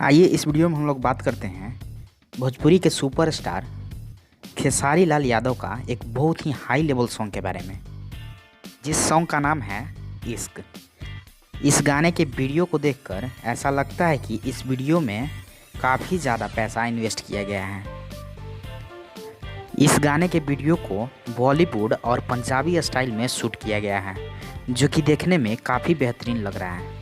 आइए इस वीडियो में हम लोग बात करते हैं भोजपुरी के सुपरस्टार खेसारी लाल यादव का एक बहुत ही हाई लेवल सॉन्ग के बारे में, जिस सॉन्ग का नाम है इश्क। इस गाने के वीडियो को देखकर ऐसा लगता है कि इस वीडियो में काफ़ी ज़्यादा पैसा इन्वेस्ट किया गया है। इस गाने के वीडियो को बॉलीवुड और पंजाबी स्टाइल में शूट किया गया है, जो कि देखने में काफ़ी बेहतरीन लग रहा है।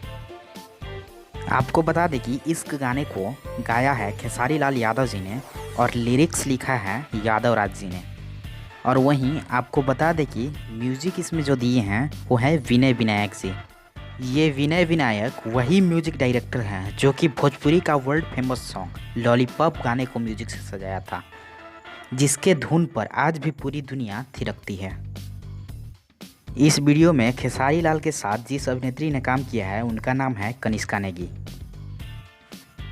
आपको बता दें कि इस गाने को गाया है खेसारी लाल यादव जी ने और लिरिक्स लिखा है यादव राज जी ने। और वहीं आपको बता दें कि म्यूजिक इसमें जो दिए हैं वो है विनय विनायक जी। ये विनय विनायक वही म्यूजिक डायरेक्टर हैं जो कि भोजपुरी का वर्ल्ड फेमस सॉन्ग लॉलीपॉप गाने को म्यूजिक से सजाया था, जिसके धुन पर आज भी पूरी दुनिया थिरकती है। इस वीडियो में खेसारी लाल के साथ जिस अभिनेत्री ने काम किया है उनका नाम है कनिष्का नेगी।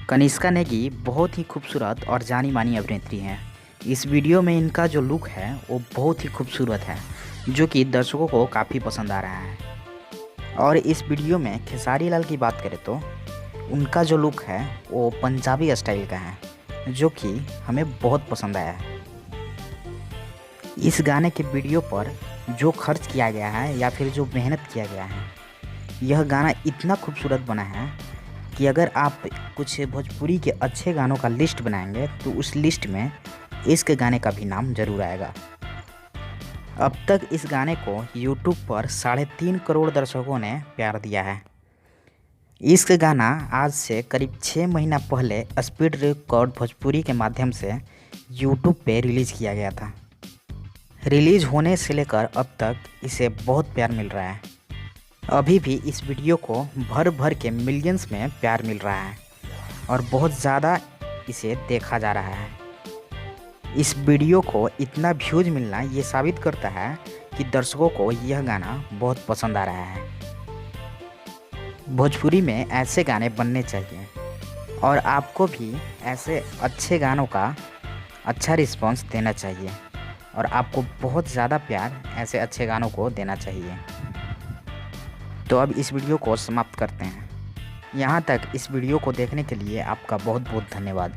कनिष्का नेगी बहुत ही खूबसूरत और जानी मानी अभिनेत्री हैं। इस वीडियो में इनका जो लुक है वो बहुत ही खूबसूरत है, जो कि दर्शकों को काफ़ी पसंद आ रहा है। और इस वीडियो में खेसारी लाल की बात करें तो उनका जो लुक है वो पंजाबी स्टाइल का है, जो कि हमें बहुत पसंद आया है। इस गाने के वीडियो पर जो खर्च किया गया है या फिर जो मेहनत किया गया है, यह गाना इतना खूबसूरत बना है कि अगर आप कुछ भोजपुरी के अच्छे गानों का लिस्ट बनाएंगे तो उस लिस्ट में इस गाने का भी नाम जरूर आएगा। अब तक इस गाने को YouTube पर 3.5 करोड़ दर्शकों ने प्यार दिया है। इस गाना आज से करीब 6 महीना पहले स्पीड रिकॉर्ड भोजपुरी के माध्यम से YouTube पे रिलीज़ किया गया था। रिलीज़ होने से लेकर अब तक इसे बहुत प्यार मिल रहा है। अभी भी इस वीडियो को भर भर के मिलियंस में प्यार मिल रहा है और बहुत ज़्यादा इसे देखा जा रहा है। इस वीडियो को इतना व्यूज मिलना ये साबित करता है कि दर्शकों को यह गाना बहुत पसंद आ रहा है। भोजपुरी में ऐसे गाने बनने चाहिए और आपको भी ऐसे अच्छे गानों का अच्छा रिस्पांस देना चाहिए और आपको बहुत ज़्यादा प्यार ऐसे अच्छे गानों को देना चाहिए। तो अब इस वीडियो को समाप्त करते हैं। यहाँ तक इस वीडियो को देखने के लिए आपका बहुत बहुत धन्यवाद।